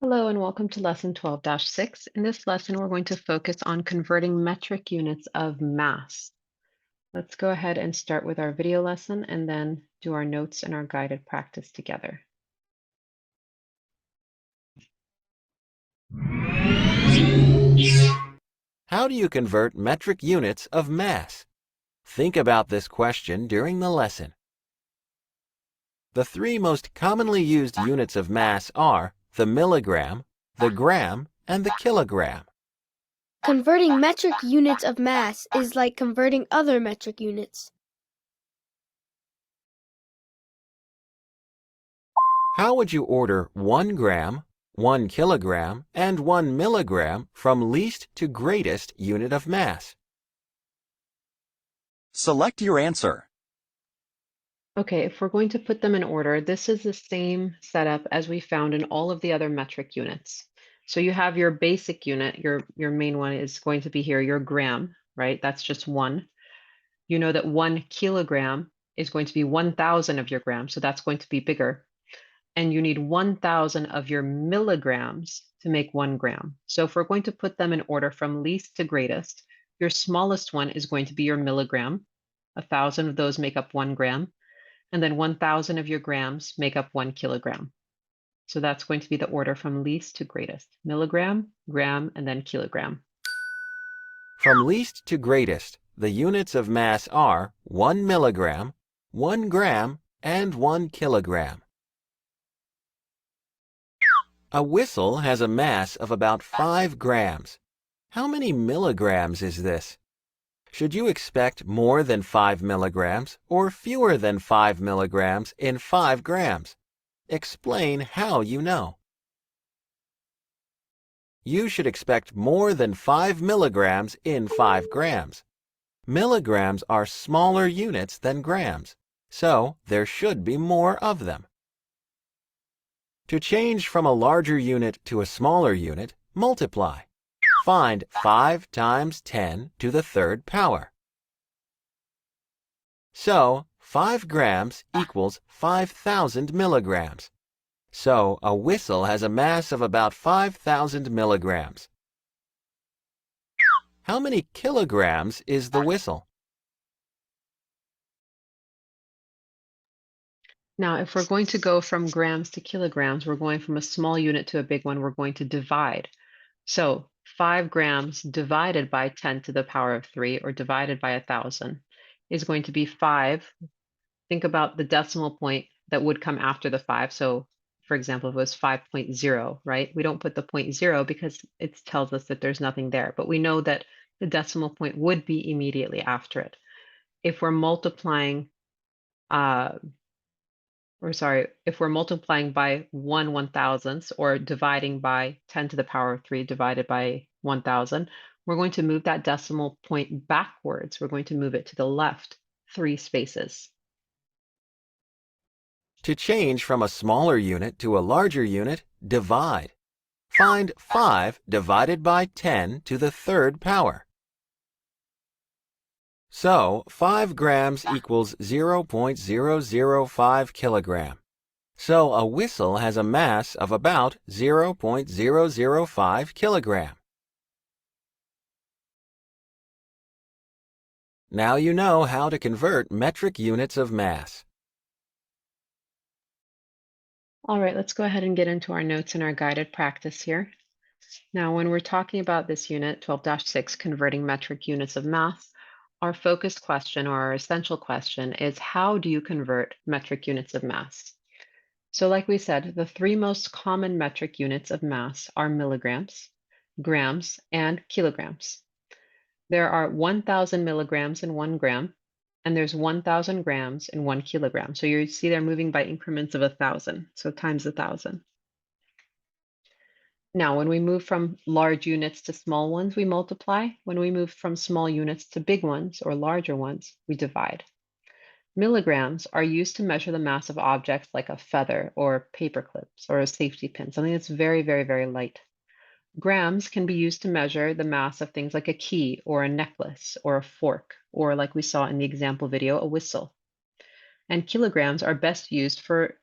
Hello and welcome to lesson 12-6. In this lesson, we're going to focus on converting metric units of mass. Let's go ahead and start with our video lesson and then do our notes and our guided practice together. How do you convert metric units of mass? Think about this question during the lesson. The three most commonly used units of mass are the milligram, the gram, and the kilogram. Converting metric units of mass is like converting other metric units. How would you order 1 gram, 1 kilogram, and 1 milligram from least to greatest unit of mass? Select your answer. Okay, if we're going to put them in order, this is the same setup as we found in all of the other metric units. So you have your basic unit, your main one is going to be here, your gram, right? That's just one. You know that 1 kilogram is going to be 1,000 of your grams, so that's going to be bigger. And you need 1,000 of your milligrams to make 1 gram. So if we're going to put them in order from least to greatest, your smallest one is going to be your milligram. 1,000 of those make up 1 gram. And then 1,000 of your grams make up 1 kilogram. So that's going to be the order from least to greatest. Milligram, gram, and then kilogram. From least to greatest, the units of mass are 1 milligram, 1 gram, and 1 kilogram. A whistle has a mass of about 5 grams. How many milligrams is this? Should you expect more than 5 milligrams or fewer than 5 milligrams in 5 grams? Explain how you know. You should expect more than 5 milligrams in 5 grams. Milligrams are smaller units than grams, so there should be more of them. To change from a larger unit to a smaller unit, multiply. Find 5 times 10 to the third power. So, 5 grams equals 5,000 milligrams. So, a whistle has a mass of about 5,000 milligrams. How many kilograms is the whistle? Now, if we're going to go from grams to kilograms, we're going from a small unit to a big one, we're going to divide. So 5 grams divided by 10 to the power of 3 or divided by 1,000 is going to be 5. Think about the decimal point that would come after the 5. So for example, if it was 5.0, right? We don't put the point 0 because it tells us that there's nothing there, but we know that the decimal point would be immediately after it. If we're multiplying if we're multiplying by 1/1000th or dividing by 10 to the power of 3 divided by 1,000, we're going to move that decimal point backwards. We're going to move it to the left 3 spaces. To change from a smaller unit to a larger unit, divide. Find 5 divided by 10 to the third power. So, 5 grams equals 0.005 kilogram. So, a whistle has a mass of about 0.005 kilogram. Now you know how to convert metric units of mass. All right, let's go ahead and get into our notes and our guided practice here. Now, when we're talking about this unit, 12-6, converting metric units of mass, our focused question or our essential question is how do you convert metric units of mass? So like we said, the 3 most common metric units of mass are milligrams, grams, and kilograms. There are 1,000 milligrams in 1 gram, and there's 1,000 grams in 1 kilogram. So you see they're moving by increments of 1,000, so times 1,000. Now, when we move from large units to small ones, we multiply. When we move from small units to big ones or larger ones, we divide. Milligrams are used to measure the mass of objects like a feather or paper clips or a safety pin, something that's very, very, very light. Grams can be used to measure the mass of things like a key or a necklace or a fork, or like we saw in the example video, a whistle. And kilograms are best used for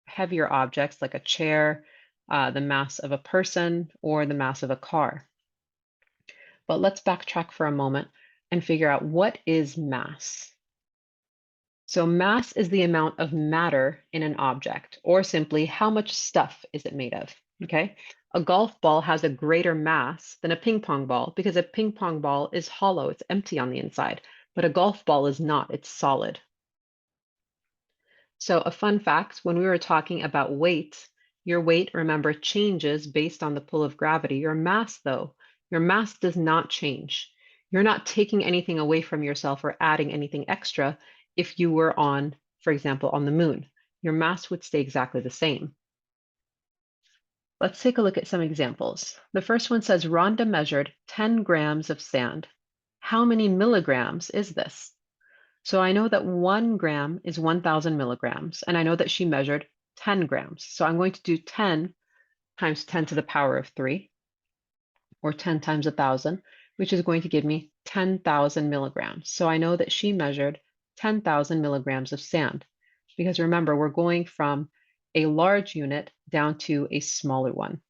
heavier objects like a chair, the mass of a person or the mass of a car. But let's backtrack for a moment and figure out what is mass. So mass is the amount of matter in an object, or simply how much stuff is it made of, okay? A golf ball has a greater mass than a ping pong ball because a ping pong ball is hollow, it's empty on the inside, but a golf ball is not, it's solid. So a fun fact, when we were talking about weight, your weight, remember, changes based on the pull of gravity. Your mass, though, your mass does not change. You're not taking anything away from yourself or adding anything extra if you were on, for example, on the moon. Your mass would stay exactly the same. Let's take a look at some examples. The first one says Rhonda measured 10 grams of sand. How many milligrams is this? So I know that 1 gram is 1,000 milligrams, and I know that she measured 10 grams. So I'm going to do 10 times 10 to the power of 3, or 10 times 1,000, which is going to give me 10,000 milligrams. So I know that she measured 10,000 milligrams of sand, because remember, we're going from a large unit down to a smaller one.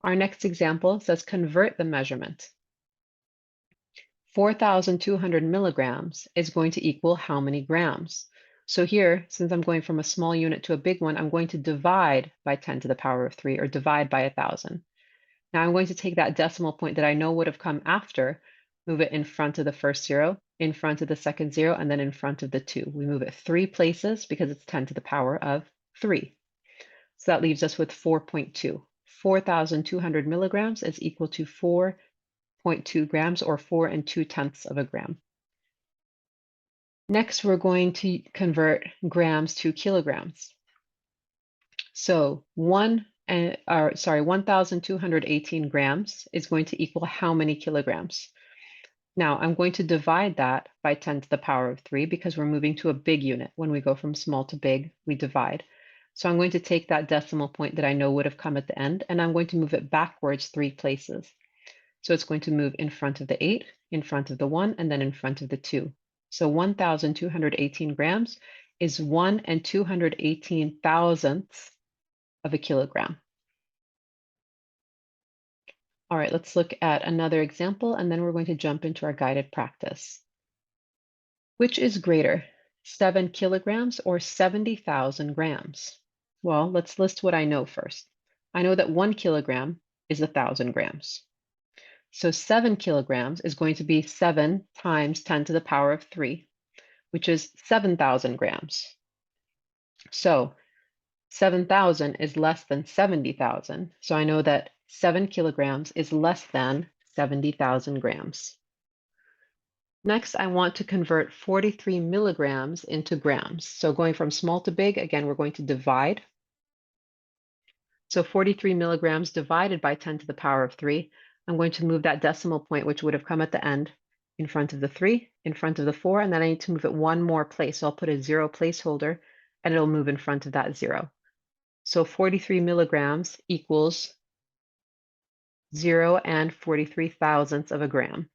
Our next example says convert the measurement. 4,200 milligrams is going to equal how many grams? So here, since I'm going from a small unit to a big one, I'm going to divide by 10 to the power of 3, or divide by 1,000. Now I'm going to take that decimal point that I know would have come after, move it in front of the first 0, in front of the second 0, and then in front of the 2. We move it 3 places because it's 10 to the power of 3. So that leaves us with 4.2. 4,200 milligrams is equal to 4.2 grams, or 4 2/10 of a gram. Next, we're going to convert grams to kilograms. So 1,218 grams is going to equal how many kilograms? Now, I'm going to divide that by 10 to the power of 3 because we're moving to a big unit. When we go from small to big, we divide. So I'm going to take that decimal point that I know would have come at the end, and I'm going to move it backwards 3 places. So it's going to move in front of the 8, in front of the 1, and then in front of the 2. So 1,218 grams is 1 218,000 of a kilogram. All right, let's look at another example, and then we're going to jump into our guided practice. Which is greater, 7 kilograms or 70,000 grams? Well, let's list what I know first. I know that 1 kilogram is 1,000 grams. So 7 kilograms is going to be 7 times 10 to the power of 3, which is 7,000 grams. So 7,000 is less than 70,000. So I know that 7 kilograms is less than 70,000 grams. Next, I want to convert 43 milligrams into grams. So going from small to big, again, we're going to divide. So 43 milligrams divided by 10 to the power of 3. I'm going to move that decimal point, which would have come at the end, in front of the 3, in front of the 4, and then I need to move it one more place. So I'll put a 0 placeholder, and it'll move in front of that 0. So 43 milligrams equals 0 43 thousandths of a gram.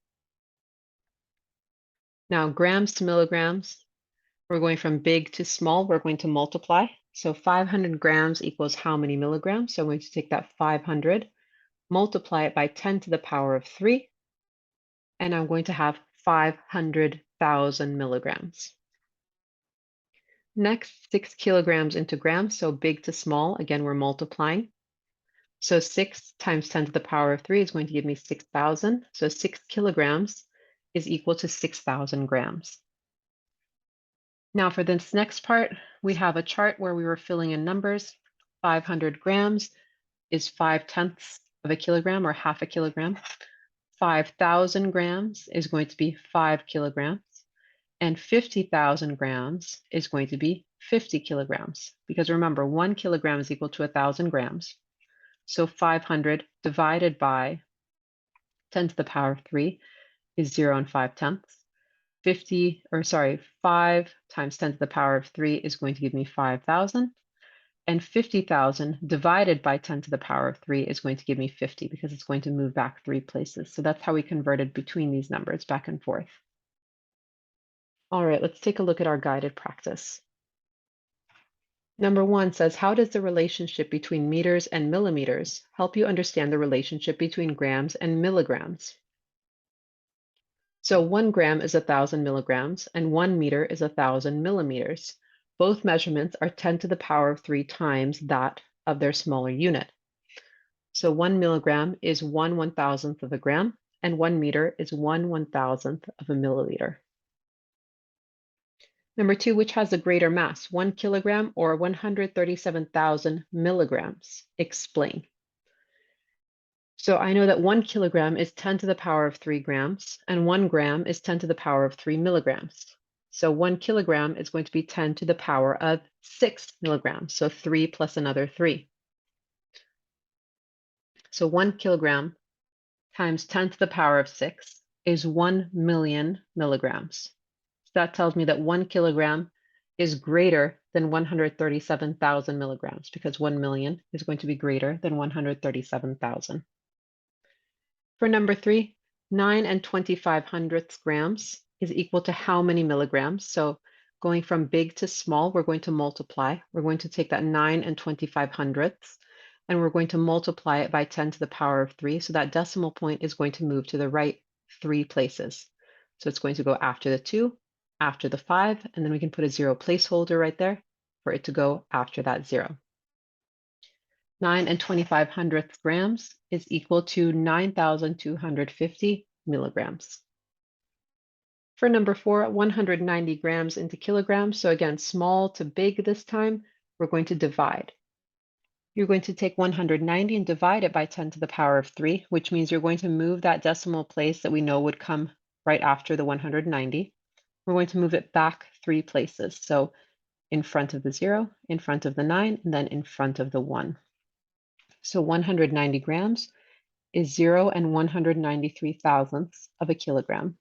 Now, grams to milligrams, we're going from big to small, we're going to multiply. So 500 grams equals how many milligrams? So I'm going to take that 500, multiply it by 10 to the power of 3, and I'm going to have 500,000 milligrams. Next, 6 kilograms into grams, so big to small, again, we're multiplying. So 6 times 10 to the power of 3 is going to give me 6,000. So 6 kilograms is equal to 6,000 grams. Now for this next part, we have a chart where we were filling in numbers. 500 grams is 5/10 of a kilogram, or half a kilogram. 5,000 grams is going to be 5 kilograms. And 50,000 grams is going to be 50 kilograms. Because remember, 1 kilogram is equal to 1,000 grams. So 500 divided by 10 to the power of 3 is 0 5/10. 5 times 10 to the power of 3 is going to give me 5,000. And 50,000 divided by 10 to the power of 3 is going to give me 50 because it's going to move back 3 places. So that's how we converted between these numbers back and forth. All right, let's take a look at our guided practice. Number 1 says, how does the relationship between meters and millimeters help you understand the relationship between grams and milligrams? So 1 gram is 1,000 milligrams and 1 meter is 1,000 millimeters. Both measurements are 10 to the power of 3 times that of their smaller unit. So 1 milligram is 1/1000th of a gram, and 1 meter is 1/1000th of a milliliter. Number 2, which has a greater mass, 1 kilogram or 137,000 milligrams? Explain. So I know that 1 kilogram is 10 to the power of 3 grams, and 1 gram is 10 to the power of 3 milligrams. So 1 kilogram is going to be 10 to the power of 6 milligrams, so 3 plus another 3. So 1 kilogram times 10 to the power of 6 is 1 million milligrams. So that tells me that 1 kilogram is greater than 137,000 milligrams, because 1 million is going to be greater than 137,000. For number 3, 9 25 grams is equal to how many milligrams? So going from big to small, we're going to multiply. We're going to take that 9 25 and we're going to multiply it by 10 to the power of 3. So that decimal point is going to move to the right 3 places. So it's going to go after the 2, after the 5, and then we can put a 0 placeholder right there for it to go after that 0. 9 25 grams is equal to 9,250 milligrams. For number 4, 190 grams into kilograms. So again, small to big this time, we're going to divide. You're going to take 190 and divide it by 10 to the power of 3, which means you're going to move that decimal place that we know would come right after the 190. We're going to move it back 3 places. So in front of the 0, in front of the 9, and then in front of the 1. So 190 grams is 0 and 193 thousandths of a kilogram.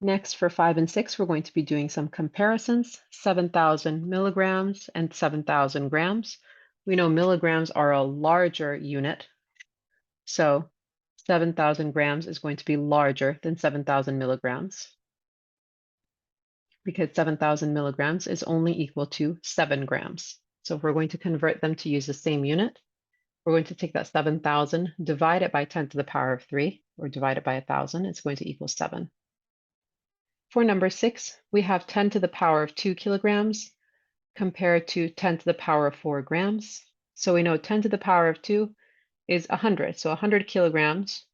Next, for 5 and 6, we're going to be doing some comparisons, 7,000 milligrams and 7,000 grams. We know milligrams are a larger unit, so 7,000 grams is going to be larger than 7,000 milligrams, because 7,000 milligrams is only equal to 7 grams. So if we're going to convert them to use the same unit, we're going to take that 7,000, divide it by 10 to the power of 3, or divide it by 1,000, it's going to equal 7. For number 6, we have 10 to the power of 2 kilograms compared to 10 to the power of 4 grams. So we know 10 to the power of 2 is 100, so 100 kilograms,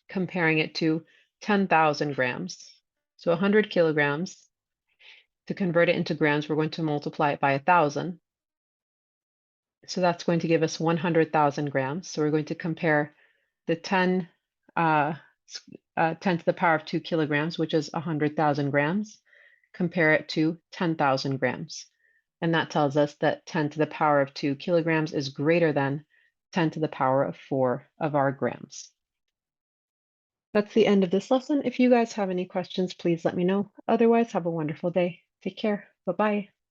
comparing it to 10,000 grams. So 100 kilograms, to convert it into grams, we're going to multiply it by 1,000. So that's going to give us 100,000 grams. So we're going to compare the 10 to the power of 2 kilograms, which is 100,000 grams, compare it to 10,000 grams. And that tells us that 10 to the power of 2 kilograms is greater than 10 to the power of 4 of our grams. That's the end of this lesson. If you guys have any questions, please let me know. Otherwise, have a wonderful day. Take care. Bye-bye.